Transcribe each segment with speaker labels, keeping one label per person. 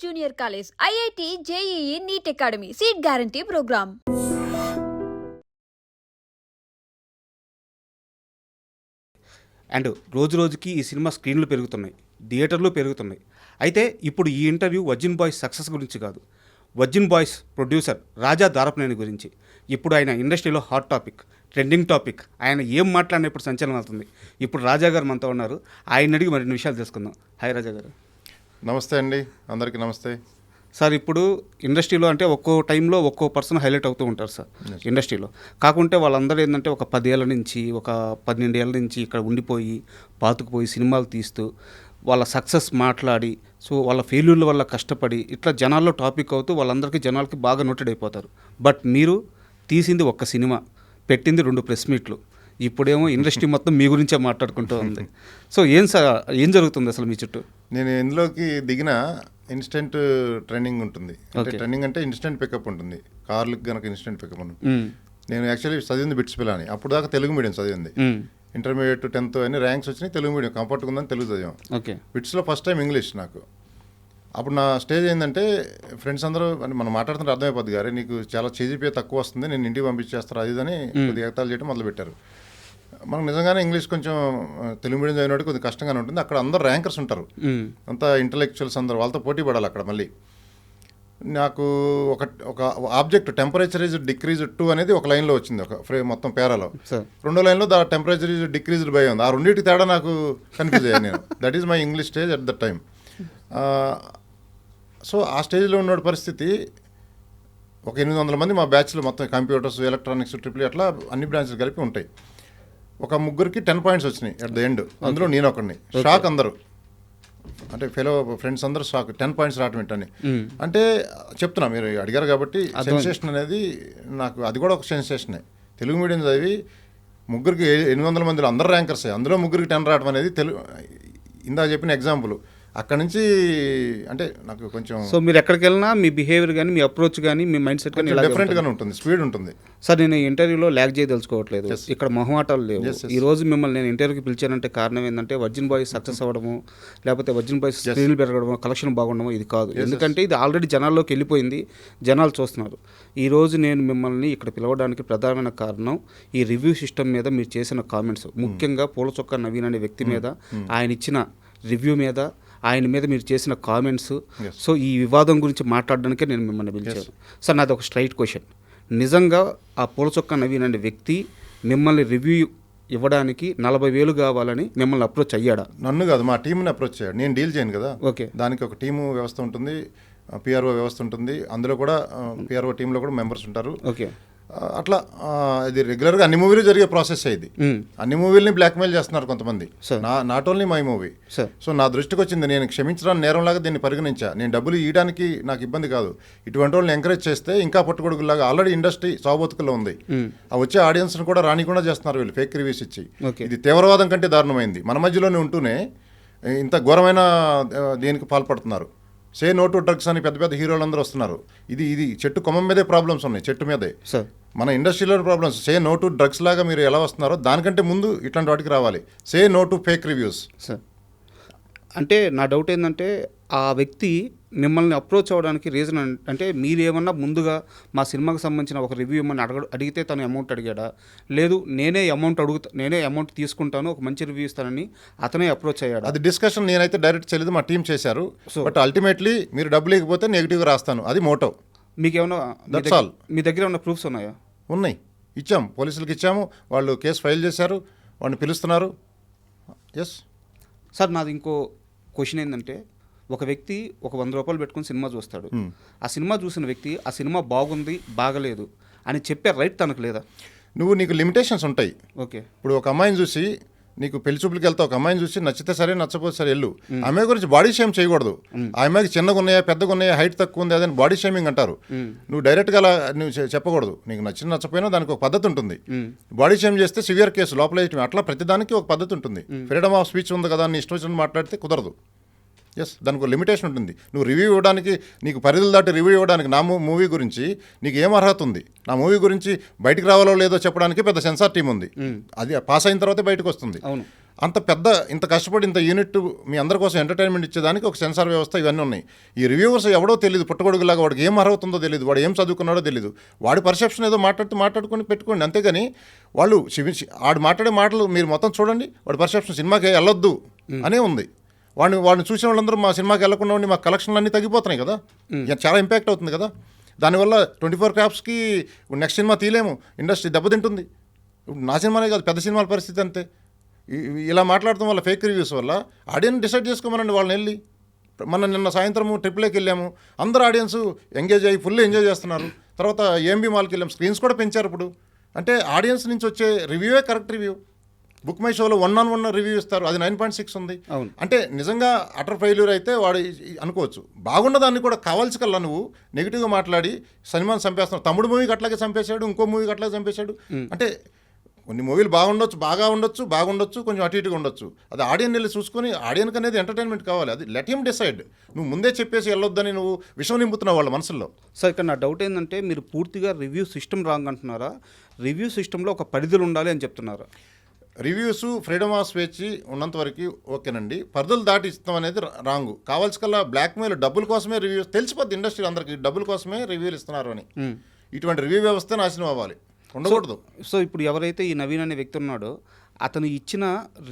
Speaker 1: Junior college, IIT, JEE, NEET academy, seat guarantee programme.
Speaker 2: And రోజు రోజుకి ఈ cinema స్క్రీన్లు పెరుగుతున్నాయి, థియేటర్లు పెరుగుతున్నాయి. అయితే ఇప్పుడు ఈ ఇంటర్వ్యూ వర్జిన్ బాయ్స్ సక్సెస్ గురించి కాదు, వర్జిన్ బాయ్స్ ప్రొడ్యూసర్ రాజా దారపనేని గురించి. ఇప్పుడు ఆయన ఇండస్ట్రీలో హాట్ టాపిక్, ట్రెండింగ్ టాపిక్. ఆయన ఏం మాట్లాడినా ఇప్పుడు సంచలనం అవుతుంది. ఇప్పుడు రాజా గారు మనతో ఉన్నారు, ఆయన అడిగి మరిన్ని విషయాలు తెలుసుకుందాం. హాయ్ రాజా గారు.
Speaker 3: నమస్తే అండి, అందరికీ నమస్తే
Speaker 2: సార్. ఇప్పుడు ఇండస్ట్రీలో అంటే ఒక్కో టైంలో ఒక్కో పర్సన్ హైలైట్ అవుతూ ఉంటారు సార్ ఇండస్ట్రీలో. కాకుంటే వాళ్ళందరూ ఏంటంటే ఒక 10 ఏళ్ళ నుంచి, ఒక 12 ఏళ్ళ నుంచి ఇక్కడ ఉండిపోయి పాతుకుపోయి సినిమాలు తీస్తూ వాళ్ళ సక్సెస్ మాట్లాడి, సో వాళ్ళ ఫెయిల్యూర్ల వల్ల కష్టపడి ఇట్లా జనాల్లో టాపిక్ అవుతూ జనాలకి బాగా నోటెడ్ అయిపోతారు. బట్ మీరు తీసింది ఒక్క సినిమా, పెట్టింది 2 ప్రెస్ మీట్లు. ఇప్పుడేమో ఇండస్ట్రీ మొత్తం మీ గురించే మాట్లాడుకుంటూ ఉంది. సో ఏం జరుగుతుంది అసలు మీ చుట్టూ?
Speaker 3: నేను ఇందులోకి దిగిన ఇన్స్టెంట్ ట్రెండింగ్ ఉంటుంది. ట్రెండింగ్ అంటే ఇన్స్టెంట్ పికప్ ఉంటుంది. కార్లకు కనుక ఇన్స్టెంట్ పికప్ ఉంటుంది. నేను యాక్చువల్లీ చదివింది బిట్స్ పిల్ల అని. అప్పుడు దాకా తెలుగు మీడియం చదివింది. ఇంటర్మీడియట్ 10th అన్ని ర్యాంక్స్ వచ్చినాయి. తెలుగు మీడియం కంఫర్ట్గా ఉందని తెలుగు చదివాం.
Speaker 2: ఓకే.
Speaker 3: బిట్స్లో ఫస్ట్ టైం ఇంగ్లీష్ నాకు. అప్పుడు నా స్టేజ్ ఏంటంటే ఫ్రెండ్స్ అందరూ మనం మాట్లాడుతుంటే అర్థమైపోద్ది గారే, నీకు చాలా చేజిపే తక్కువ వస్తుంది, నేను ఇంటికి పంపించేస్తారు అది అని కొద్దిగా ఎగతాలు చేయడం మొదలుపెట్టారు. మనకు నిజంగానే ఇంగ్లీష్ కొంచెం తెలుగు మీడియం చదివినట్టు కొద్దిగా కష్టంగానే ఉంటుంది. అక్కడ అందరు ర్యాంకర్స్ ఉంటారు, అంతా ఇంటలెక్చువల్స్ అందరు, వాళ్ళతో పోటీ పడాలి అక్కడ. మళ్ళీ నాకు ఒక ఆబ్జెక్ట్ టెంపరేచర్ ఈజ్ డిక్రీజ్డ్ 2 అనేది ఒక లైన్లో వచ్చింది, ఒక మొత్తం పేరాలో. రెండో లైన్లో the temperature is decreased by ఉంది. ఆ రెండింటికి తేడా నాకు కన్ఫ్యూజ్ అయ్యాను నేను. That is my English stage at the time. So ఆ స్టేజ్లో ఉన్న పరిస్థితి, ఒక 800 మంది మా బ్యాచ్లో మొత్తం కంప్యూటర్స్, ఎలక్ట్రానిక్స్, ట్రిపుల్ అట్లా అన్ని బ్రాంచ్లు కలిపి ఉంటాయి. ఒక ముగ్గురికి 10 పాయింట్స్ వచ్చినాయి అట్ ద ఎండ్. అందులో నేను ఒకడిని. షాక్ అందరూ, అంటే ఫెలో ఫ్రెండ్స్ అందరూ షాక్, 10 పాయింట్స్ రావటం ఏంటని. అంటే చెప్తున్నా, మీరు అడిగారు కాబట్టి సెన్సేషన్ అనేది నాకు అది కూడా ఒక సెన్సేషనే. తెలుగు మీడియం చదివి ముగ్గురికి 800 మందిలో అందరు ర్యాంకర్సే, అందులో ముగ్గురికి 10 రావడం అనేది ఇందా చెప్పిన ఎగ్జాంపుల్. అక్కడ నుంచి అంటే నాకు కొంచెం,
Speaker 2: సో మీరు ఎక్కడికి వెళ్ళినా మీ బిహేవియర్ కానీ, మీ అప్రోచ్ కానీ, మీ మైండ్ సెట్ కానీ
Speaker 3: డిఫరెంట్గానే ఉంటుంది, స్పీడ్ ఉంటుంది.
Speaker 2: సార్ నేను ఇంటర్వ్యూలో ల్యాగ్ చేయదలుచుకోవట్లేదు, ఇక్కడ మొహమాటాలు లేవు. ఈ రోజు మిమ్మల్ని నేను ఇంటర్వ్యూకి పిలిచానంటే కారణం ఏంటంటే వర్జిన్ బాయ్స్ సక్సెస్ అవ్వడము, లేకపోతే వర్జిన్ బాయ్స్ స్క్రీన్లు పెరగడము, కలెక్షన్ బాగుండము ఇది కాదు. ఎందుకంటే ఇది ఆల్రెడీ జనాల్లోకి వెళ్ళిపోయింది, జనాలు చూస్తున్నారు. ఈ రోజు నేను మిమ్మల్ని ఇక్కడ పిలవడానికి ప్రధానమైన కారణం ఈ రివ్యూ సిస్టమ్ మీద మీరు చేసిన కామెంట్స్, ముఖ్యంగా పూలచొక్క నవీన్ అనే వ్యక్తి మీద, ఆయన ఇచ్చిన రివ్యూ మీద, ఆయన మీద మీరు చేసిన కామెంట్స్. సో ఈ వివాదం గురించి మాట్లాడడానికే నేను మిమ్మల్ని పిలిచాను. సార్ నాది ఒక స్ట్రైట్ క్వశ్చన్, నిజంగా ఆ పూలచొక్క నవీన్ అనే వ్యక్తి మిమ్మల్ని రివ్యూ ఇవ్వడానికి 40,000 కావాలని మిమ్మల్ని అప్రోచ్ అయ్యాడా?
Speaker 3: నన్ను కాదు, మా టీంని అప్రోచ్ అయ్యాడు. నేను డీల్ చేయను కదా.
Speaker 2: ఓకే.
Speaker 3: దానికి ఒక టీము వ్యవస్థ ఉంటుంది, పిఆర్ఓ వ్యవస్థ ఉంటుంది. అందులో కూడా పిఆర్ఓ టీంలో కూడా మెంబర్స్ ఉంటారు.
Speaker 2: ఓకే.
Speaker 3: అట్లా ఇది రెగ్యులర్గా అన్ని మూవీలు జరిగే ప్రాసెస్ ఇది. అన్ని మూవీలని బ్లాక్మెయిల్ చేస్తున్నారు కొంతమంది, not only my movie. So నా దృష్టికి వచ్చింది, నేను క్షమించడానికి నేరంలాగా దీన్ని పరిగణించా. నేను డబ్బులు ఇవ్వడానికి నాకు ఇబ్బంది కాదు. ఇటువంటి వాళ్ళని ఎంకరేజ్ చేస్తే ఇంకా పట్టుకొడుకులాగా ఆల్రెడీ ఇండస్ట్రీ సావబతుకుల్లో ఉంది. ఆ వచ్చే ఆడియన్స్ని కూడా రానికుండా చేస్తున్నారు వీళ్ళు, ఫేక్ రివ్యూస్ ఇచ్చి. ఇది తీవ్రవాదం కంటే దారుణమైంది. మన మధ్యలోనే ఉంటూనే ఇంత ఘోరమైన దేనికి పాల్పడుతున్నారు. సే నో టు డ్రగ్స్ అని పెద్ద పెద్ద హీరోలు అందరూ వస్తున్నారు. ఇది చెట్టు కొమ్మ మీదే ప్రాబ్లమ్స్ ఉన్నాయి, చెట్టు మీదే. మన ఇండస్ట్రీలో problems. Say no to drugs లాగా మీరు ఎలా వస్తున్నారో దానికంటే ముందు ఇట్లాంటి వాటికి రావాలి. Say no to fake reviews.
Speaker 2: Sir అంటే నా డౌట్ ఏంటంటే ఆ వ్యక్తి మిమ్మల్ని అప్రోచ్ అవ్వడానికి రీజన్ అంటే మీరేమన్నా ముందుగా మా సినిమాకి సంబంధించిన ఒక రివ్యూ ఇమ్మని అడిగితే తను అమౌంట్ అడిగాడా, లేదు నేనే అమౌంట్ తీసుకుంటాను, ఒక మంచి రివ్యూ ఇస్తానని అతనే అప్రోచ్ అయ్యాడు?
Speaker 3: అది డిస్కషన్ నేనైతే డైరెక్ట్ చేయలేదు, మా టీం చేశారు. బట్ అల్టిమేట్లీ మీరు డబ్బులు ఇవ్వకపోతే నెగిటివ్గా రాస్తాను, అది మోటో.
Speaker 2: మీకేమన్నా
Speaker 3: దట్స్ ఆల్.
Speaker 2: మీ దగ్గర ఉన్న ప్రూఫ్స్ ఉన్నాయా?
Speaker 3: ఉన్నాయి, ఇచ్చాము, పోలీసులకు ఇచ్చాము, వాళ్ళు కేసు ఫైల్ చేశారు, వాళ్ళని పిలుస్తున్నారు. Yes
Speaker 2: sir. నాది ఇంకో క్వశ్చన్ ఏంటంటే, ఒక వ్యక్తి ఒక 100 రూపాయలు పెట్టుకుని సినిమా చూస్తాడు. ఆ సినిమా చూసిన వ్యక్తి ఆ సినిమా బాగుంది బాగలేదు అని చెప్పే రైట్ తనకు లేదా?
Speaker 3: నీకు లిమిటేషన్స్ ఉంటాయి.
Speaker 2: ఓకే.
Speaker 3: ఇప్పుడు ఒక అమ్మాయిని చూసి, నీకు పెళ్లి చూపులకి వెళ్తావు, ఒక అమ్మాయిని చూసి నచ్చితే సరే, నచ్చపోతే సరే వెళ్ళు. అమ్మాయి గురించి బాడీ షేమ్ చేయకూడదు. ఆ అమ్మాయికి చిన్నగా ఉన్నాయా, పెద్దగా ఉన్నాయా, హైట్ తక్కువ ఉంది అదని బాడీ షేమింగ్ అంటారు. నువ్వు డైరెక్ట్గా అలా నువ్వు చెప్పకూడదు. నీకు నచ్చపోయినా దానికి ఒక పద్ధతి ఉంటుంది. బాడీ షేమ్ చేస్తే సివియర్ కేసు, లోపల అట్లా ప్రతిదానికి ఒక పద్ధతి ఉంటుంది. ఫ్రీడమ్ ఆఫ్ స్పీచ్ ఉంది కదా అని ఇష్టం వచ్చినట్టు మాట్లాడితే కుదరదు. ఎస్, దానికి ఒక లిమిటేషన్ ఉంటుంది. నువ్వు రివ్యూ ఇవ్వడానికి, నీకు పరిధులు దాటి రివ్యూ ఇవ్వడానికి నా మూవీ గురించి నీకు ఏం అర్హత ఉంది? నా మూవీ గురించి బయటికి రావాలో లేదో చెప్పడానికి పెద్ద సెన్సార్ టీం ఉంది. అది పాస్ అయిన తర్వాతే బయటకు వస్తుంది.
Speaker 2: అవును.
Speaker 3: అంత పెద్ద, ఇంత కష్టపడి ఇంత యూనిట్ మీ అందరి కోసం ఎంటర్టైన్మెంట్ ఇచ్చేదానికి ఒక సెన్సార్ వ్యవస్థ, ఇవన్నీ ఉన్నాయి. ఈ రివ్యూవర్స్ ఎవడో తెలియదు, పుట్టగొడుగులాగా వాడికి ఏం అర్హత ఉందో తెలియదు, వాడు ఏం చదువుకున్నాడో తెలియదు, వాడి పర్సెప్షన్ ఏదో మాట్లాడుకొని పెట్టుకోండి. అంతేగాని వాళ్ళు వాడు మాట్లాడే మాటలు మీరు మొత్తం చూడండి, వాడి పర్సెప్షన్ సినిమాకి వెళ్ళొద్దు అనే ఉంది. వాడిని చూసిన వాళ్ళందరూ మా సినిమాకి వెళ్ళకుండా ఉండి మా కలెక్షన్లు అన్నీ తగ్గిపోతున్నాయి కదా, చాలా ఇంపాక్ట్ అవుతుంది కదా. దానివల్ల 24 క్రాఫ్ట్స్కి నెక్స్ట్ సినిమా తీయలేము, ఇండస్ట్రీ దెబ్బతింటుంది. నా సినిమానే కాదు, పెద్ద సినిమాల పరిస్థితి అంతే. ఇలా మాట్లాడటం వల్ల, ఫేక్ రివ్యూస్ వల్ల ఆడియన్స్ డిసైడ్ చేసుకోమనండి వాళ్ళని వెళ్ళి. నిన్న సాయంత్రము ట్రిప్లేకి వెళ్ళాము, అందరూ ఆడియన్స్ ఎంగేజ్ అయ్యి ఫుల్ ఎంజాయ్ చేస్తున్నారు. తర్వాత ఏఎంబీ మాల్కి వెళ్ళాము, స్క్రీన్స్ కూడా పెంచారు ఇప్పుడు. అంటే ఆడియన్స్ నుంచి వచ్చే రివ్యూవే కరెక్ట్ రివ్యూ. బుక్ మై షోలో 1-on-1 రివ్యూ ఇస్తారు, అది 9.6 ఉంది. అంటే నిజంగా అటర్ ఫెయిల్యూర్ అయితే వాడు అనుకోవచ్చు. బాగున్న దాన్ని కూడా కావాల్సి కల్లా నువ్వు నెగిటివ్గా మాట్లాడి సినిమాని చంపేస్తున్నావు. తమ్ముడు మూవీకి అట్లాగే చంపేశాడు, ఇంకో మూవీకి అట్లాగే చంపేశాడు. అంటే కొన్ని మూవీలు బాగుండొచ్చు, కొంచెం అటు ఇటుగా ఉండొచ్చు. అది ఆడియన్ వెళ్ళి చూసుకొని, ఆడియన్కి అనేది ఎంటర్టైన్మెంట్ కావాలి, అది లెట్ హిమ్ డిసైడ్. నువ్వు ముందే చెప్పేసి వెళ్ళొద్దని నువ్వు విషయం నింపుతున్నావు వాళ్ళ మనసులో.
Speaker 2: సార్, ఇక్కడ నా డౌట్ ఏంటంటే మీరు పూర్తిగా రివ్యూ సిస్టమ్ రాంగ్ అంటున్నారా, రివ్యూ సిస్టంలో ఒక పరిధులు ఉండాలి అని చెప్తున్నారా?
Speaker 3: రివ్యూస్ ఫ్రీడమ్ ఆఫ్ స్పీచ్ ఉన్నంత వరకు ఓకేనండి, పరిధులు దాటి ఇస్తాం అనేది రాంగు. కావాల్సికల్లా బ్లాక్మెయిల్, డబ్బుల కోసమే రివ్యూస్, తెలిసిపోద్ది ఇండస్ట్రీ అందరికీ డబ్బుల కోసమే రివ్యూలు ఇస్తున్నారు అని. ఇటువంటి రివ్యూ వ్యవస్థ నాశనం అవ్వాలి, ఉండకూడదు.
Speaker 2: సో ఇప్పుడు ఎవరైతే ఈ నవీన్ అనే వ్యక్తి ఉన్నాడో అతను ఇచ్చిన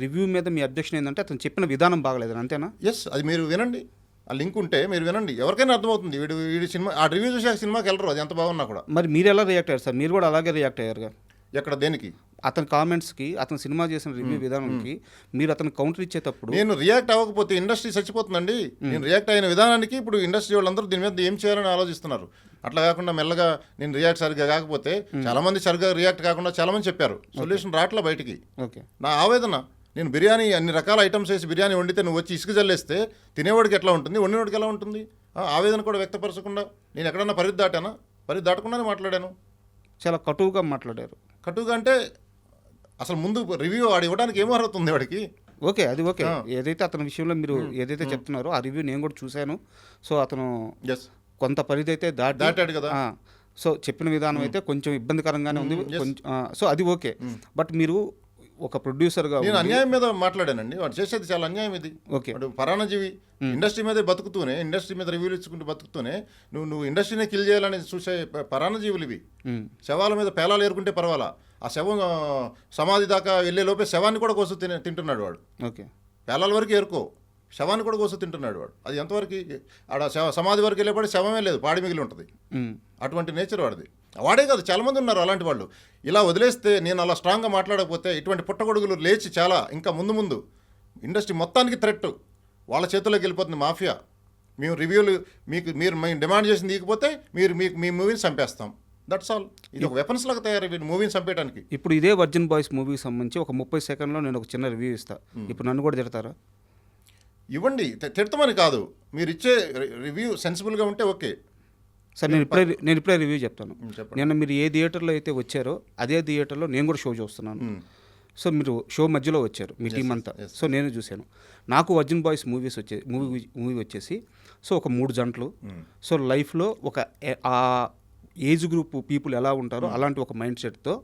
Speaker 2: రివ్యూ మీద మీ అబ్జెక్షన్ ఏంటంటే అతను చెప్పిన విధానం బాగలేదు, అంతేనా?
Speaker 3: ఎస్, అది మీరు వినండి, ఆ లింక్ ఉంటే మీరు వినండి, ఎవరికైనా అర్థమవుతుంది. వీడి సినిమా, ఆ రివ్యూ చూసి సినిమాకి వెళ్ళరు, అది ఎంత బాగున్నా కూడా.
Speaker 2: మరి మీరు ఎలా రియాక్ట్ అయ్యారు సార్? మీరు కూడా అలాగే రియాక్ట్ అయ్యారుగా.
Speaker 3: ఎక్కడ, దేనికి?
Speaker 2: అతని కామెంట్స్కి, అతను సినిమా చేసిన రివ్యూ విధానానికి మీరు అతను కౌంటర్ ఇచ్చేటప్పుడు.
Speaker 3: నేను రియాక్ట్ అవ్వకపోతే ఇండస్ట్రీ చచ్చిపోతుందండి. నేను రియాక్ట్ అయిన విధానానికి ఇప్పుడు ఇండస్ట్రీ వాళ్ళందరూ దీని మీద ఏం చేయాలని ఆలోచిస్తున్నారు. అట్లా కాకుండా మెల్లగా నేను రియాక్ట్ సరిగ్గా కాకపోతే, చాలా మంది సరిగ్గా రియాక్ట్ కాకుండా చాలా మంది చెప్పారు, సొల్యూషన్ రావట్లే బయటికి.
Speaker 2: ఓకే,
Speaker 3: నా ఆవేదన, నేను బిర్యానీ అన్ని రకాల ఐటమ్స్ వేసి బిర్యానీ వండితే నువ్వు వచ్చి ఇసుక జల్లేస్తే తినేవాడికి ఎట్లా ఉంటుంది, వండినవాడికి ఎలా ఉంటుంది? ఆవేదన కూడా వ్యక్తపరచకుండా నేను ఎక్కడన్నా పరిధి దాటానా? పరిధి దాటకుండానే మాట్లాడాను.
Speaker 2: చాలా కటువుగా మాట్లాడారు.
Speaker 3: కటువుగా అంటే అసలు ముందు రివ్యూ వాడు ఇవ్వడానికి ఏమో అర్హత ఉంది వాడికి?
Speaker 2: ఓకే, అది ఓకే. ఏదైతే అతని విషయంలో మీరు ఏదైతే చెప్తున్నారో ఆ రివ్యూ నేను కూడా చూశాను. సో అతను కొంత పరిధి అయితే
Speaker 3: దాటాడు కదా.
Speaker 2: సో చెప్పిన విధానం అయితే కొంచెం ఇబ్బందికరంగానే ఉంది కొంచెం. సో అది ఓకే. బట్ మీరు ఒక ప్రొడ్యూసర్గా,
Speaker 3: నేను అన్యాయం మీద మాట్లాడానండి. వాడు చేసేది చాలా అన్యాయం ఇది.
Speaker 2: ఓకే,
Speaker 3: వాడు పరాణజీవి, ఇండస్ట్రీ మీదే బతుకుతూనే, ఇండస్ట్రీ మీద రివ్యూలు ఇచ్చుకుంటూ బతుకుతూనే నువ్వు ఇండస్ట్రీనే కిల్ చేయాలని చూసే పరాణజీవులు ఇవి. శవాల మీద పేలాలు ఏరుకుంటే పర్వాలా, ఆ శవం సమాధి దాకా వెళ్ళే లోపే శవాన్ని కూడా కోసు తింటున్నాడు వాడు.
Speaker 2: ఓకే,
Speaker 3: పేలాల వరకు ఏరుకో, శవాన్ని కూడా కోసు తింటున్నాడు వాడు. అది ఎంతవరకు? ఆడ సమాధి వరకు వెళ్ళేపాటి శవమే లేదు, పాడి మిగిలి ఉంటుంది. అటువంటి నేచర్ వాడిది. వాడే కాదు, చాలామంది ఉన్నారు అలాంటి వాళ్ళు. ఇలా వదిలేస్తే, నేను అలా స్ట్రాంగ్గా మాట్లాడకపోతే ఇటువంటి పుట్టగొడుగులు లేచి చాలా ఇంకా ముందు ఇండస్ట్రీ మొత్తానికి థ్రెట్ వాళ్ళ చేతుల్లోకి వెళ్ళిపోతుంది. మాఫియా, మేము రివ్యూలు మీరు మేము డిమాండ్ చేసింది తీయకపోతే మీ మూవీని చంపేస్తాం, దట్స్ ఆల్. ఇది ఒక వెపన్స్ లాగా తయారు మూవీని చంపేయడానికి.
Speaker 2: ఇప్పుడు ఇదే వర్జిన్ బాయ్స్ మూవీకి సంబంధించి ఒక 30 సెకండ్లో నేను ఒక చిన్న రివ్యూ ఇస్తాను. ఇప్పుడు నన్ను కూడా తిడతారా?
Speaker 3: ఇవ్వండి, తిడతామని కాదు, మీరు ఇచ్చే రివ్యూ సెన్సిబుల్గా ఉంటే ఓకే.
Speaker 2: సార్, నేను ఇప్పుడే రివ్యూ చెప్తాను. నేను మీరు ఏ థియేటర్లో అయితే వచ్చారో అదే థియేటర్లో నేను కూడా షో చూస్తున్నాను. సో మీరు షో మధ్యలో వచ్చారు మీ టీం అంతా. సో నేను చూశాను. నాకు వర్జిన్ బాయ్స్ మూవీ వచ్చేసి సో ఒక 3 జంటలు. సో లైఫ్లో ఒక ఆ ఏజ్ గ్రూప్ పీపుల్ ఎలా ఉంటారో అలాంటి ఒక మైండ్ సెట్తో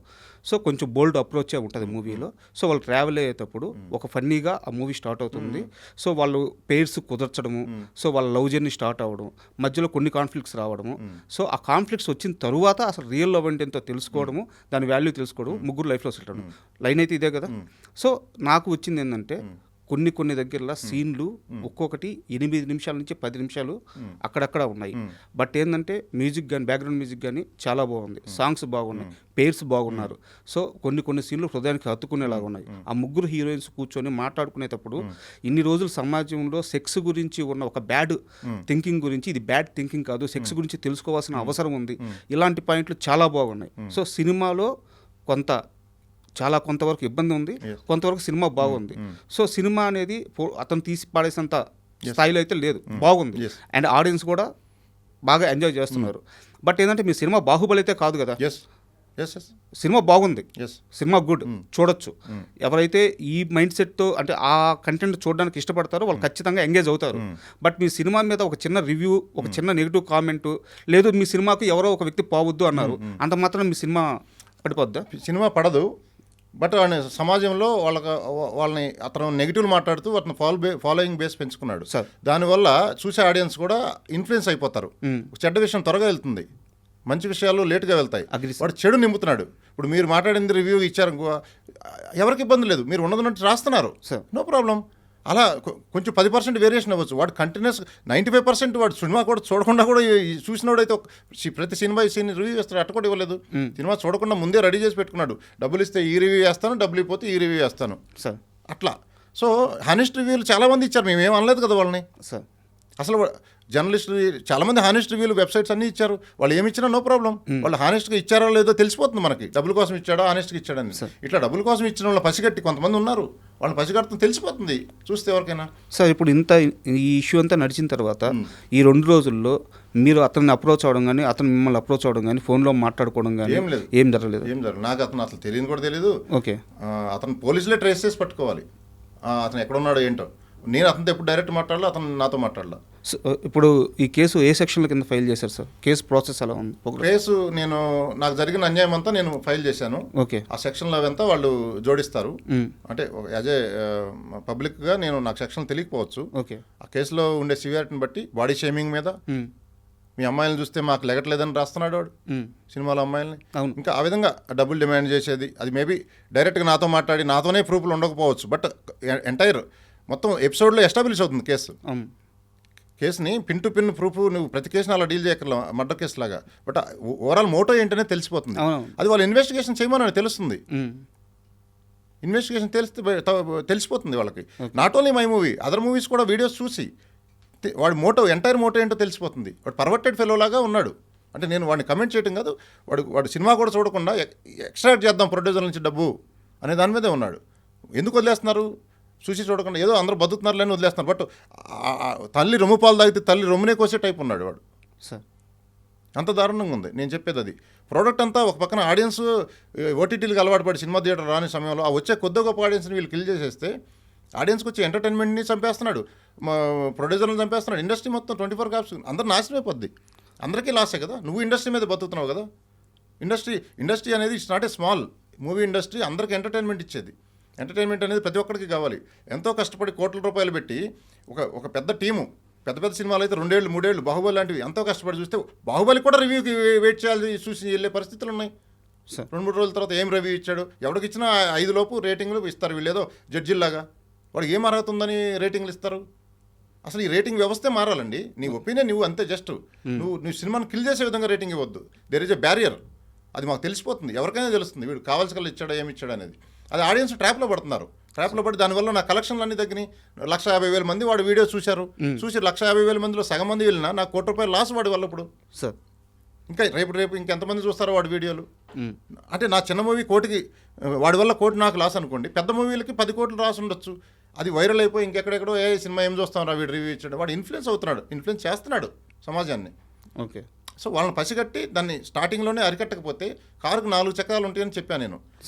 Speaker 2: సో కొంచెం బోల్డ్ అప్రోచే ఉంటుంది మూవీలో. సో వాళ్ళు ట్రావెల్ అయ్యేటప్పుడు ఒక ఫన్నీగా ఆ మూవీ స్టార్ట్ అవుతుంది. సో వాళ్ళు పేర్స్ కుదర్చడము, సో వాళ్ళ లవ్ జర్నీ స్టార్ట్ అవ్వడం, మధ్యలో కొన్ని కాన్ఫ్లిక్ట్స్ రావడము. సో ఆ కాన్ఫ్లిక్ట్స్ వచ్చిన తరువాత అసలు రియల్ లవ్ అంటే ఎంతో తెలుసుకోవడము, దాని వాల్యూ తెలుసుకోవడం, ముగ్గురు లైఫ్లో సెటిల్ అవ్వడం. లైన్ అయితే ఇదే కదా. సో నాకు వచ్చింది ఏంటంటే కొన్ని దగ్గరలో సీన్లు ఒక్కొక్కటి 8 నిమిషాల నుంచి 10 నిమిషాలు అక్కడక్కడ ఉన్నాయి. బట్ ఏంటంటే మ్యూజిక్ కానీ, బ్యాక్గ్రౌండ్ మ్యూజిక్ కానీ చాలా బాగుంది, సాంగ్స్ బాగున్నాయి, పేర్స్ బాగున్నారు. సో కొన్ని సీన్లు హృదయానికి హత్తుకునేలాగా ఉన్నాయి. ఆ ముగ్గురు హీరోయిన్స్ కూర్చొని మాట్లాడుకునేటప్పుడు ఇన్ని రోజులు సమాజంలో సెక్స్ గురించి ఉన్న ఒక బ్యాడ్ థింకింగ్ గురించి, ఇది బ్యాడ్ థింకింగ్ కాదు, సెక్స్ గురించి తెలుసుకోవాల్సిన అవసరం ఉంది, ఇలాంటి పాయింట్లు చాలా బాగున్నాయి. సో సినిమాలో కొంతవరకు ఇబ్బంది ఉంది, కొంతవరకు సినిమా బాగుంది. సో సినిమా అనేది అతను తీసి పాడేసినంత స్థాయిలో అయితే లేదు, బాగుంది. అండ్ ఆడియన్స్ కూడా బాగా ఎంజాయ్ చేస్తున్నారు. బట్ ఏంటంటే మీ సినిమా బాహుబలి అయితే కాదు కదా.
Speaker 3: ఎస్ ఎస్
Speaker 2: సినిమా బాగుంది,
Speaker 3: ఎస్
Speaker 2: సినిమా గుడ్, చూడొచ్చు. ఎవరైతే ఈ మైండ్ సెట్తో అంటే ఆ కంటెంట్ చూడడానికి ఇష్టపడతారో వాళ్ళు ఖచ్చితంగా ఎంగేజ్ అవుతారు. బట్ మీ సినిమా మీద ఒక చిన్న రివ్యూ, ఒక చిన్న నెగిటివ్ కామెంట్, లేదు మీ సినిమాకు ఎవరో ఒక వ్యక్తి పోవద్దు అన్నారు, అంత మాత్రం మీ సినిమా పడిపోద్దా?
Speaker 3: సినిమా పడదు. బట్ సమాజంలో వాళ్ళని అతను నెగిటివ్ మాట్లాడుతూ అతను ఫాలోయింగ్ బేస్ పెంచుకున్నాడు. దానివల్ల చూసే ఆడియన్స్ కూడా ఇన్ఫ్లుయెన్స్ అయిపోతారు. చెడ్డ విషయం త్వరగా వెళ్తుంది, మంచి విషయాలు లేటుగా వెళ్తాయి. వాడు చెడు నింపుతున్నాడు. ఇప్పుడు మీరు మాట్లాడింది రివ్యూ ఇచ్చారు, ఎవరికి ఇబ్బంది లేదు, మీరు ఉన్నదన్నట్టు రాస్తున్నారు, నో ప్రాబ్లం. అలా కొంచెం 10% వేరియేషన్ అవ్వచ్చు. వాడు కంటిన్యూస్ 95% వాడు సినిమా కూడా చూడకుండా కూడా చూసినోడైతే ప్రతి సినిమా ఈ సీన్ రివ్యూ చేస్తాడు, అట్ట కూడా ఇవ్వలేదు. సినిమా చూడకుండా ముందే రెడీ చేసి పెట్టుకున్నాడు, డబ్బులు ఇస్తే ఈ రివ్యూ చేస్తాను, డబ్బులు ఇవ్వకపోతే ఈ రివ్యూ చేస్తాను అట్లా. సో హానెస్ట్ రివ్యూలు చాలామంది ఇచ్చారు, మేము ఏం అనలేదు కదా వాళ్ళని. అసలు జర్నలిస్టులు చాలామంది హానెస్ట్ రివ్యూలు వెబ్సైట్స్ అన్నీ ఇచ్చారు, వాళ్ళు ఏమి ఇచ్చినా నో ప్రాబ్లం. వాళ్ళు హానెస్ట్గా ఇచ్చారో లేదో తెలిసిపోతుంది మనకి, డబ్బుల కోసం ఇచ్చాడో హానెస్ట్గా ఇచ్చాడని. ఇట్లా డబ్బుల కోసం ఇచ్చిన వాళ్ళు పసిగట్టి కొంతమంది ఉన్నారు, వాళ్ళని పసిగట్టుకుని తెలిసిపోతుంది చూస్తే ఎవరికైనా.
Speaker 2: సార్ ఇప్పుడు ఇంత ఈ ఇష్యూ అంతా నడిచిన తర్వాత ఈ 2 రోజుల్లో మీరు అతన్ని అప్రోచ్ అవ్వడం కానీ, అతను మిమ్మల్ని అప్రోచ్ అవ్వడం కానీ, ఫోన్లో మాట్లాడుకోవడం కానీ
Speaker 3: ఏం లేదు,
Speaker 2: ఏం జరగలేదు?
Speaker 3: ఏం జరగదు. నాకు అతను అసలు తెలియదు కూడా తెలియదు.
Speaker 2: ఓకే,
Speaker 3: అతను పోలీసులే ట్రేస్ చేసి పట్టుకోవాలి, అతను ఎక్కడ ఉన్నాడో ఏంటో. నేను అతనితో ఎప్పుడు డైరెక్ట్ మాట్లాడాలి, అతను నాతో మాట్లాడాల.
Speaker 2: ఇప్పుడు ఈ కేసు ఏ సెక్షన్ల కింద ఫైల్ చేశారు సార్? కేసు ప్రాసెస్ ఎలా ఉంది?
Speaker 3: కేసు నాకు జరిగిన అన్యాయం అంతా నేను ఫైల్ చేశాను.
Speaker 2: ఓకే, ఆ
Speaker 3: సెక్షన్లో అవంతా వాళ్ళు జోడిస్తారు. అంటే యాజ్ ఏ పబ్లిక్గా నాకు సెక్షన్ తెలియకపోవచ్చు.
Speaker 2: ఓకే, ఆ
Speaker 3: కేసులో ఉండే సివియారిటీని బట్టి బాడీ షేమింగ్ మీద, మీ అమ్మాయిలను చూస్తే మాకు లెగట్లేదని రాస్తున్నాడు వాడు సినిమాలో అమ్మాయిలని. ఇంకా ఆ విధంగా డబ్బులు డిమాండ్ చేసేది, అది మేబీ డైరెక్ట్గా నాతో మాట్లాడి నాతోనే ప్రూఫ్లు ఉండకపోవచ్చు. బట్ ఎంటైర్ మొత్తం ఎపిసోడ్లో ఎస్టాబ్లిష్ అవుతుంది కేసుని పిన్ టు పిన్ ప్రూఫ్. నువ్వు ప్రతి కేసుని అలా డీల్ చేయగల మర్డర్ కేసు లాగా. బట్ ఓవరాల్ మోటో ఏంటనే తెలిసిపోతుంది. అది వాళ్ళు ఇన్వెస్టిగేషన్ చేయమని తెలుస్తుంది. ఇన్వెస్టిగేషన్ తెలిసిపోతుంది వాళ్ళకి. Not only my movie, other movies కూడా వీడియోస్ చూసి వాడి ఎంటైర్ మోటో ఏంటో తెలిసిపోతుంది. వాడు పర్వర్టెడ్ ఫెలో లాగా ఉన్నాడు. అంటే నేను వాడిని కమెంట్ చేయడం కాదు, వాడు సినిమా కూడా చూడకుండా ఎక్స్ట్రాక్ట్ చేద్దాం ప్రొడ్యూసర్ నుంచి డబ్బు అనే దాని మీదే ఉన్నాడు. ఎందుకు వదిలేస్తున్నారు? చూసి చూడకుండా ఏదో అందరూ బతుకుతున్నారులేని వదిలేస్తున్నారు. బట్ తల్లి రొమ్ము పాలు తాగితే తల్లి రొమ్మునే కోసే టైప్ ఉన్నాడు వాడు. సార్ అంత దారుణంగా ఉంది నేను చెప్పేది. అది ప్రోడక్ట్ అంతా ఒక పక్కన ఆడియన్స్ ఓటీటీలకు అలవాటు పడి సినిమా థియేటర్ రాని సమయంలో ఆ వచ్చే కొద్ది గొప్ప ఆడియన్స్ని వీళ్ళు కిల్ చేసేస్తే ఆడియన్స్కి వచ్చి ఎంటర్టైన్మెంట్ని చంపేస్తున్నాడు, ప్రొడ్యూసర్ని చంపేస్తున్నాడు. ఇండస్ట్రీ మొత్తం 24 hours అందరూ నాశనం అయిపోద్ది. అందరికీ లాసే కదా. నువ్వు ఇండస్ట్రీ మీద బతుకుతున్నావు కదా. ఇండస్ట్రీ అనేది it's not a small movie industry. అందరికీ ఎంటర్టైన్మెంట్ ఇచ్చేది. ఎంటర్టైన్మెంట్ అనేది ప్రతి ఒక్కరికి కావాలి. ఎంతో కష్టపడి కోట్ల రూపాయలు పెట్టి ఒక పెద్ద టీము, పెద్ద సినిమాలు అయితే 2 ఏళ్ళు 3 ఏళ్ళు బాహుబలి లాంటివి ఎంతో కష్టపడి చూస్తే బాహుబలి కూడా రివ్యూకి వెయిట్ చేయాలి, చూసి వెళ్ళే పరిస్థితులు ఉన్నాయి. 2-3 రోజుల తర్వాత ఏం రివ్యూ ఇచ్చాడు, ఎవరికి ఇచ్చినా 5 లోపు రేటింగ్లు ఇస్తారు. వీళ్ళేదో జడ్జిల్లాగా వాడికి ఏం అర్హత ఉందని రేటింగ్లు ఇస్తారు. అసలు ఈ రేటింగ్ వ్యవస్థే మారాలండి. నీ ఒపీనియన్ నువ్వు అంతే, జస్ట్ నువ్వు సినిమాను కిల్ చేసే విధంగా రేటింగ్ ఇవ్వద్దు. There is a barrier. అది మాకు తెలిసిపోతుంది, ఎవరికైనా తెలుస్తుంది వీడు కావాల్సిన ఇచ్చాడా ఏమి ఇచ్చాడా అనేది. అది ఆడియన్స్ ట్రాప్లో పడుతున్నారు. ట్రాప్లో పడి దానివల్ల నా కలెక్షన్లు అన్నీ తగ్గినాయి. 150,000 మంది వాడు వీడియో చూసి 150,000 మందిలో సగం మంది వెళ్ళినా నాకు ₹1 లాస్ వాడి వల్ల. ఇప్పుడు సార్ ఇంకా రేపు ఇంకెంతమంది చూస్తారో వాడి వీడియోలు. అంటే నా చిన్న మూవీ కోటికి వాడి వల్ల 1 కోటి నాకు లాస్ అనుకోండి, పెద్ద మూవీలకి 10 కోట్లు రాసి ఉండొచ్చు. అది వైరల్ అయిపోయి ఇంకెక్కడెక్కడో సినిమా ఏం చూస్తాం రా వీడు రివ్యూ ఇచ్చాడు. వాడు ఇన్ఫ్లుయెన్స్ చేస్తున్నాడు సమాజాన్ని. ఓకే, సో వాళ్ళని పసిగట్టి దాన్ని స్టార్టింగ్లోనే అరికట్టకపోతే కారుకు 4 చక్రాలు ఉంటాయని చెప్పాను నేను.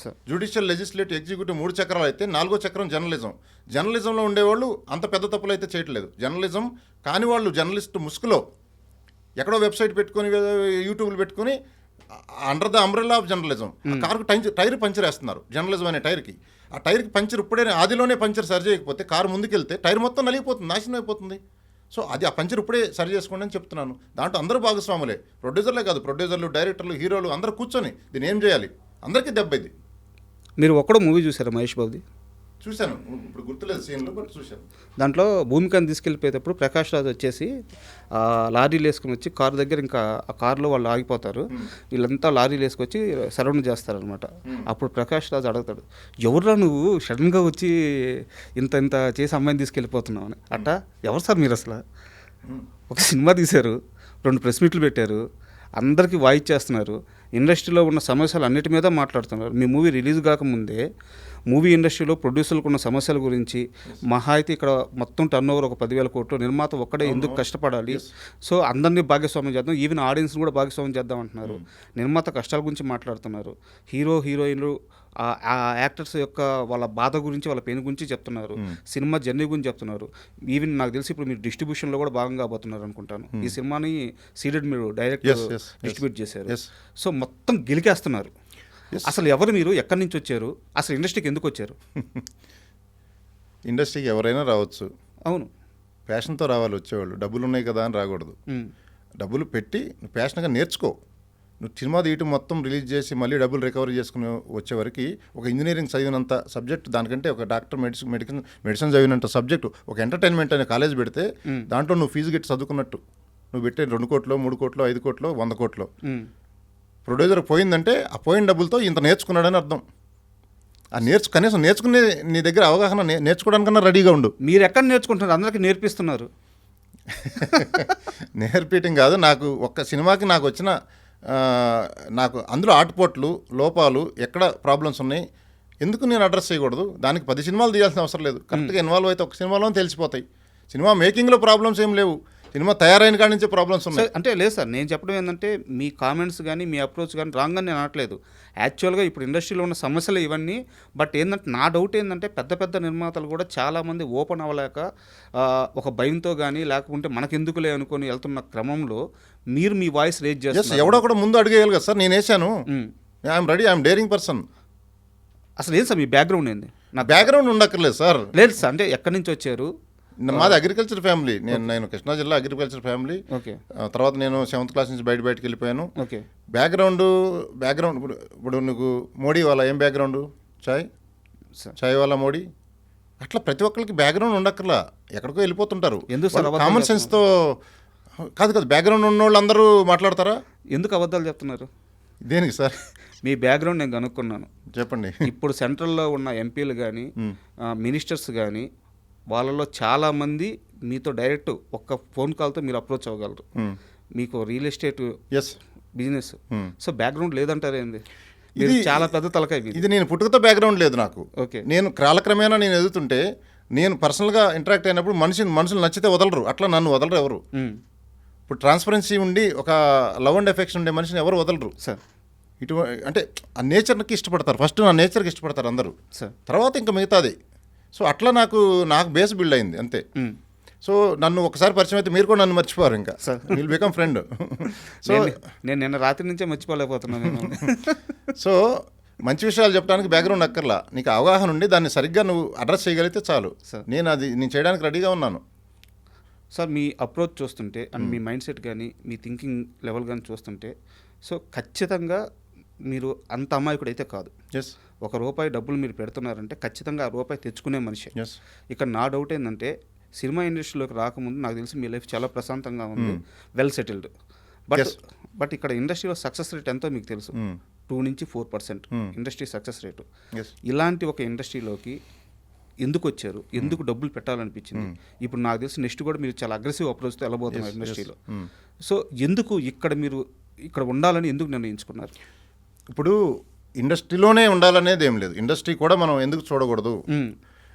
Speaker 3: జ్యుడిషియల్, లెజిస్లేటివ్, ఎగ్జిక్యూటివ్ 3 చక్రాలు అయితే 4వ చక్రం జర్నలిజంలో ఉండేవాళ్ళు అంత పెద్ద తప్పులు అయితే చేయట్లేదు. జర్నలిజం కాని వాళ్ళు జర్నలిస్ట్ ముసుగులో ఎక్కడో వెబ్సైట్ పెట్టుకొని యూట్యూబ్లు పెట్టుకొని under the umbrella of journalism కారుకు టైర్ పంచర్ వేస్తున్నారు. జర్నలిజం అనే టైర్కి, ఆ టైర్కి పంచర్ ఇప్పుడే ఆదిలోనే పంచర్ సరి చేయకపోతే కారు ముందుకెళ్తే టైర్ మొత్తం నలిగిపోతుంది, నాశనం అయిపోతుంది. సో అది ఆ పంచర్ ఇప్పుడే సరి చేసుకోండి అని చెప్తున్నాను. దాంట్లో అందరూ భాగస్వాములే, ప్రొడ్యూసర్లే కాదు, ప్రొడ్యూసర్లు, డైరెక్టర్లు, హీరోలు అందరూ కూర్చొని దీన్ని ఏం చేయాలి, అందరికీ దెబ్బ ఇది.
Speaker 2: మీరు ఒక్కడో మూవీ చూసారా మహేష్ బాబుది?
Speaker 3: చూశాను, ఇప్పుడు గుర్తులేదు సీన్లో, బట్ చూశాను.
Speaker 2: దాంట్లో భూమికని తీసుకెళ్ళిపోయేటప్పుడు ప్రకాష్ రాజ్ వచ్చేసి లారీలు వేసుకుని వచ్చి కారు దగ్గర, ఇంకా ఆ కారులో వాళ్ళు ఆగిపోతారు, వీళ్ళంతా లారీలు వేసుకొచ్చి సరౌండ్ చేస్తారనమాట. అప్పుడు ప్రకాష్ రాజ్ అడుగుతాడు, ఎవరురా నువ్వు సడన్గా వచ్చి ఇంత చేసి అమ్మాయిని తీసుకెళ్ళిపోతున్నావు అని. అట్టా ఎవరు సార్ మీరు అసలు? ఒక సినిమా తీశారు, 2 ప్రెస్ మీట్లు పెట్టారు, అందరికీ వాయిస్ చేస్తున్నారు, ఇండస్ట్రీలో ఉన్న సమస్యలు అన్నిటి మీద మాట్లాడుతున్నారు. మీ మూవీ రిలీజ్ కాకముందే మూవీ ఇండస్ట్రీలో ప్రొడ్యూసర్లకు ఉన్న సమస్యల గురించి మహా అయితే ఇక్కడ మొత్తం టర్న్ ఓవర్ ఒక 10,000 కోట్లు, నిర్మాత ఒక్కడే ఎందుకు కష్టపడాలి, సో అందరినీ భాగస్వామ్యం చేద్దాం, ఈవెన్ ఆడియన్స్ని కూడా భాగస్వామ్యం చేద్దాం అంటున్నారు. నిర్మాత కష్టాల గురించి మాట్లాడుతున్నారు. హీరోయిన్లు ఆ యాక్టర్స్ యొక్క వాళ్ళ బాధ గురించి, వాళ్ళ పెయిన్ గురించి చెప్తున్నారు. సినిమా జర్నీ గురించి చెప్తున్నారు. ఈవెన్ నాకు తెలిసి ఇప్పుడు మీరు డిస్ట్రిబ్యూషన్లో కూడా భాగంగా పోతున్నారు అనుకుంటాను. ఈ సినిమాని సీడెడ్ మీరు డైరెక్ట్ డిస్ట్రిబ్యూట్ చేశారు. సో మొత్తం గెలికేస్తున్నారు. అసలు ఎవరు మీరు, ఎక్కడి నుంచి వచ్చారు, అసలు ఇండస్ట్రీకి ఎందుకు వచ్చారు?
Speaker 3: ఇండస్ట్రీకి ఎవరైనా రావచ్చు.
Speaker 2: అవును,
Speaker 3: ప్యాషన్తో రావాలి వచ్చేవాళ్ళు. డబ్బులు ఉన్నాయి కదా అని రాకూడదు. డబ్బులు పెట్టి నువ్వు ప్యాషన్గా నేర్చుకో. నువ్వు సినిమా తీయటం మొత్తం రిలీజ్ చేసి మళ్ళీ డబ్బులు రికవరీ చేసుకుని వచ్చేవరకు ఒక ఇంజనీరింగ్ చదివినంత సబ్జెక్ట్, దానికంటే ఒక డాక్టర్ మెడిసిన్ చదివినంత సబ్జెక్టు, ఒక ఎంటర్టైన్మెంట్ అనే కాలేజ్ పెడితే దాంట్లో నువ్వు ఫీజు కట్టి చదువుకున్నట్టు. నువ్వు పెట్టే 2 కోట్లు 3 కోట్లు 5 కోట్లు 100 కోట్లు ప్రొడ్యూసర్ పోయిందంటే ఆ పోయిన డబ్బులతో ఇంత నేర్చుకున్నాడని అర్థం. ఆ కనీసం నేర్చుకునే నీ దగ్గర అవగాహన నేర్చుకోవడానికన్నా రెడీగా ఉండు.
Speaker 2: మీరు ఎక్కడ నేర్చుకుంటున్నారు? అందరికీ నేర్పిస్తున్నారు.
Speaker 3: నేర్పించడం కాదు, నాకు ఒక్క సినిమాకి నాకు వచ్చిన నాకు అందులో ఆటుపోట్లు, లోపాలు, ఎక్కడ ప్రాబ్లమ్స్ ఉన్నాయి, ఎందుకు నేను అడ్రస్ చేయకూడదు? దానికి 10 సినిమాలు తీయాల్సిన అవసరం లేదు. కరెక్ట్గా ఇన్వాల్వ్ అయితే ఒక సినిమాలోనే తెలిసిపోతాయి. సినిమా మేకింగ్లో ప్రాబ్లమ్స్ ఏం లేవు, సినిమా తయారైన కాడి నుంచే ప్రాబ్లమ్స్ ఉన్నాయి.
Speaker 2: అంటే లేదు సార్, నేను చెప్పడం ఏంటంటే మీ కామెంట్స్ కానీ మీ అప్రోచ్ కానీ రాంగ్ అని నేను అనట్లేదు. యాక్చువల్గా ఇప్పుడు ఇండస్ట్రీలో ఉన్న సమస్యలు ఇవన్నీ. బట్ ఏంటంటే నా డౌట్ ఏంటంటే పెద్ద నిర్మాతలు కూడా చాలామంది ఓపెన్ అవ్వలేక ఒక భయంతో కానీ లేకుంటే మనకెందుకులే అనుకొని వెళ్తున్న క్రమంలో మీరు మీ వాయిస్ రేజ్ చేస్తారు.
Speaker 3: ఎవడో కూడా ముందు అడిగేయాలి కదా సార్. నేను వేసాను, I'm ready, I'm daring person.
Speaker 2: అసలు ఏం సార్ మీ బ్యాక్గ్రౌండ్ ఏంది?
Speaker 3: నా బ్యాక్గ్రౌండ్ ఉండక్కర్లేదు సార్.
Speaker 2: లేదు సార్, అంటే ఎక్కడి నుంచి వచ్చారు?
Speaker 3: మాది అగ్రికల్చర్ ఫ్యామిలీ. నేను కృష్ణా జిల్లా అగ్రికల్చర్ ఫ్యామిలీ. తర్వాత నేను 7th క్లాస్ నుంచి బయటకి వెళ్ళిపోయాను. బ్యాక్గ్రౌండ్ ఇప్పుడు నువ్వు మోడీ వాళ్ళ ఏం బ్యాక్గ్రౌండ్? చాయ్ వాళ్ళ మోడీ. అట్లా ప్రతి ఒక్కరికి బ్యాక్గ్రౌండ్ ఉండక్కర్లా, ఎక్కడికో వెళ్ళిపోతుంటారు. కామన్ సెన్స్తో కాదు. బ్యాక్గ్రౌండ్ ఉన్న వాళ్ళు అందరూ మాట్లాడతారా?
Speaker 2: ఎందుకు అబద్ధాలు చెప్తున్నారు?
Speaker 3: దేనికి సార్?
Speaker 2: మీ బ్యాక్గ్రౌండ్ నేను కనుక్కున్నాను.
Speaker 3: చెప్పండి.
Speaker 2: ఇప్పుడు సెంట్రల్లో ఉన్న ఎంపీలు కానీ మినిస్టర్స్ కానీ వాళ్ళలో చాలామంది మీతో డైరెక్ట్ ఒక్క ఫోన్ కాల్తో మీరు అప్రోచ్ అవ్వగలరు. మీకు real estate business. So background లేదంటారు ఏంది? ఇది చాలా పెద్ద తలకాయ.
Speaker 3: ఇది నేను పుట్టుకతో బ్యాక్గ్రౌండ్ లేదు నాకు.
Speaker 2: ఓకే,
Speaker 3: నేను కాలక్రమేణా నేను ఎదుగుతుంటే నేను పర్సనల్గా ఇంటరాక్ట్ అయినప్పుడు మనుషులు నచ్చితే వదలరు. అట్లా నన్ను వదలరు ఎవరు. ఇప్పుడు ట్రాన్స్పరెన్సీ ఉండి ఒక లవ్ అండ్ ఎఫెక్షన్ ఉండే మనిషిని ఎవరు వదలరు
Speaker 2: సార్.
Speaker 3: అంటే ఆ నేచర్కి ఇష్టపడతారు. ఫస్ట్ నా నేచర్కి ఇష్టపడతారు అందరూ, తర్వాత ఇంకా మిగతాది. సో అట్లా నాకు బేస్ బిల్డ్ అయింది అంతే. సో నన్ను ఒకసారి పరిచయం అయితే మీరు కూడా నన్ను మర్చిపోరు, ఇంకా విల్ బికమ్ ఫ్రెండ్. సో
Speaker 2: నేను నిన్న రాత్రి నుంచే మర్చిపోలేకపోతున్నాను.
Speaker 3: సో మంచి విషయాలు చెప్పడానికి బ్యాక్గ్రౌండ్ అక్కర్లా, నీకు అవగాహన ఉండి దాన్ని సరిగ్గా నువ్వు అడ్రస్ చేయగలిగితే చాలు. నేను చేయడానికి రెడీగా ఉన్నాను.
Speaker 2: సార్ మీ అప్రోచ్ చూస్తుంటే అండ్ మీ మైండ్ సెట్ కానీ మీ థింకింగ్ లెవెల్ కానీ చూస్తుంటే సో ఖచ్చితంగా మీరు అంత అమాయకుడు అయితే కాదు. ₹1 డబ్బులు మీరు పెడుతున్నారంటే ఖచ్చితంగా ₹1 తెచ్చుకునే మనిషి. ఇక్కడ నా డౌట్ ఏంటంటే సినిమా ఇండస్ట్రీలోకి రాకముందు నాకు తెలిసి మీ లైఫ్ చాలా ప్రశాంతంగా ఉంది, వెల్ సెటిల్డ్. బట్ ఇక్కడ ఇండస్ట్రీలో సక్సెస్ రేట్ ఎంతో మీకు తెలుసు, 2 నుంచి 4% ఇండస్ట్రీ సక్సెస్ రేటు. ఇలాంటి ఒక ఇండస్ట్రీలోకి ఎందుకు వచ్చారు? ఎందుకు డబ్బులు పెట్టాలనిపించింది? ఇప్పుడు నాకు తెలిసి నెక్స్ట్ కూడా మీరు చాలా అగ్రెసివ్ అప్రోచ్తో వెళ్ళబోతున్నారు ఇండస్ట్రీలో. సో ఎందుకు మీరు ఇక్కడ ఉండాలని ఎందుకు నిర్ణయించుకున్నారు?
Speaker 3: ఇప్పుడు ఇండస్ట్రీలోనే ఉండాలనేది ఏం లేదు. ఇండస్ట్రీ కూడా మనం ఎందుకు చూడకూడదు?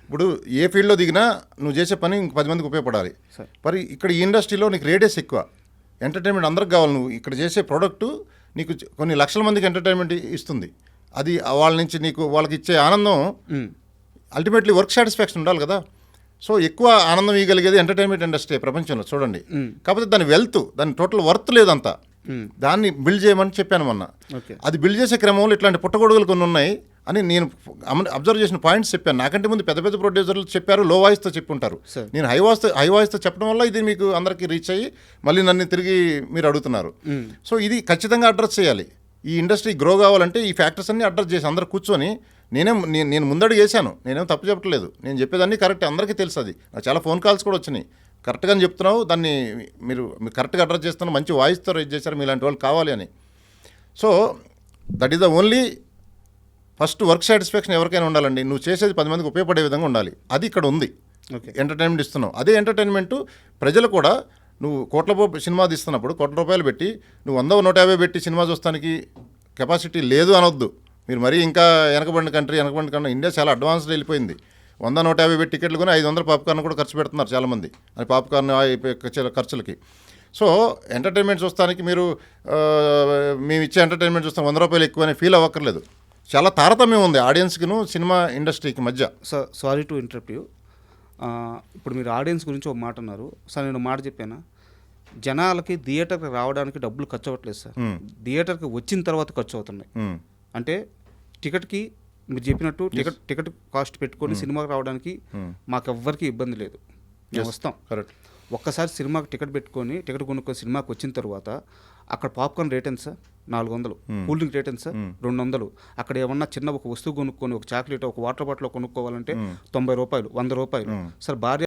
Speaker 3: ఇప్పుడు ఏ ఫీల్డ్లో దిగినా నువ్వు చేసే పని ఇంక 10 మందికి ఉపయోగపడాలి. మరి ఇక్కడ ఈ ఇండస్ట్రీలో నీకు రేడియస్ ఎక్కువ, ఎంటర్టైన్మెంట్ అందరికి కావాలి. నువ్వు ఇక్కడ చేసే ప్రోడక్టు నీకు కొన్ని లక్షల మందికి ఎంటర్టైన్మెంట్ ఇస్తుంది. అది వాళ్ళ నుంచి వాళ్ళకి ఇచ్చే ఆనందం అల్టిమేట్లీ వర్క్ సాటిస్ఫాక్షన్ ఉండాలి కదా. సో ఎక్కువ ఆనందం ఇవ్వగలిగేది ఎంటర్టైన్మెంట్ ఇండస్ట్రీ ప్రపంచంలో చూడండి. కాకపోతే దాని వెల్త్, దాని టోటల్ వర్త్ లేదంతా. దాన్ని బిల్డ్ చేయమని చెప్పాను మొన్న. అది బిల్డ్ చేసే క్రమంలో ఇట్లాంటి పుట్టగొడుగులు కొన్ని ఉన్నాయి అని నేను అబ్జర్వ్ చేసిన పాయింట్స్ చెప్పాను. నాకంటే ముందు పెద్ద ప్రొడ్యూసర్లు చెప్పారు, లో వాయిస్తో చెప్పి ఉంటారు. నేను హై వాయిస్తో చెప్పడం వల్ల ఇది మీకు అందరికీ రీచ్ అయ్యి మళ్ళీ నన్ను తిరిగి మీరు అడుగుతున్నారు. సో ఇది ఖచ్చితంగా అడ్రస్ చేయాలి. ఈ ఇండస్ట్రీ గ్రో కావాలంటే ఈ ఫ్యాక్టర్స్ అన్ని అడ్రస్ చేసి అందరు కూర్చొని నేను ముందడుగు వేసాను. నేనేం తప్పు చెప్పట్లేదు, నేను చెప్పేదాన్ని కరెక్ట్, అందరికీ తెలుసు. అది నాకు చాలా ఫోన్ కాల్స్ కూడా వచ్చినాయి. కరెక్ట్గానే చెప్తున్నావు, దాన్ని మీరు కరెక్ట్గా అడ్రస్ చేస్తున్నా, మంచి వాయిస్తో రైజ్ చేశారు, మీలాంటి వాళ్ళు కావాలి అని. So that is the only first work satisfaction ఎవరికైనా ఉండాలండి. నువ్వు చేసేది 10 మందికి ఉపయోగపడే విధంగా ఉండాలి. అది ఇక్కడ ఉంది. ఎంటర్టైన్మెంట్ ఇస్తున్నావు, అదే ఎంటర్టైన్మెంట్ ప్రజలు కూడా. నువ్వు ₹1,00,000 సినిమా తీస్తున్నప్పుడు ₹1,00,000 పెట్టి నువ్వు 100-150 పెట్టి సినిమా చూస్తానికి కెపాసిటీ లేదు అనొద్దు. మీరు మరీ ఇంకా వెనకబడిన కంట్రీ ఇండియా చాలా అడ్వాన్స్డ్ వెళ్ళిపోయింది. 100-150 పెట్టి టికెట్లు కొని 500 పాప్కార్న్ కూడా ఖర్చు పెడుతున్నారు చాలామంది, అది పాప్కార్న్ ఖర్చులకి. సో ఎంటర్టైన్మెంట్ చూస్తానికి మీరు మేము ఇచ్చే ఎంటర్టైన్మెంట్ చూస్తాం 100 రూపాయలు ఎక్కువ అని ఫీల్ అవ్వక్కర్లేదు. చాలా తారతమ్యం ఉంది ఆడియన్స్కిను సినిమా ఇండస్ట్రీకి మధ్య.
Speaker 2: Sorry to interrupt you. ఇప్పుడు మీరు ఆడియన్స్ గురించి ఒక మాట అన్నారు సార్. నేను మాట చెప్పానా, జనాలకి థియేటర్కి రావడానికి డబ్బులు ఖర్చు అవ్వట్లేదు సార్, థియేటర్కి వచ్చిన తర్వాత ఖర్చు అవుతున్నాయి. అంటే టికెట్కి మీరు చెప్పినట్టు టికెట్ కాస్ట్ పెట్టుకొని సినిమాకి రావడానికి మాకెవ్వరికి ఇబ్బంది లేదు, మేము వస్తాం.
Speaker 3: కరెక్ట్.
Speaker 2: ఒక్కసారి సినిమాకి టికెట్ పెట్టుకొని టికెట్ కొనుక్కొని సినిమాకి వచ్చిన తర్వాత అక్కడ పాప్కార్న్ రేట్ ఎంత సార్? 400. కూల్ డ్రింక్ రేట్ ఎంత సార్? 200. అక్కడ ఏమన్నా చిన్న ఒక వస్తువు కొనుక్కొని, ఒక చాక్లెట్, ఒక వాటర్ బాటిల్ కొనుక్కోవాలంటే 90 రూపాయలు, 100 రూపాయలు సార్. భార్య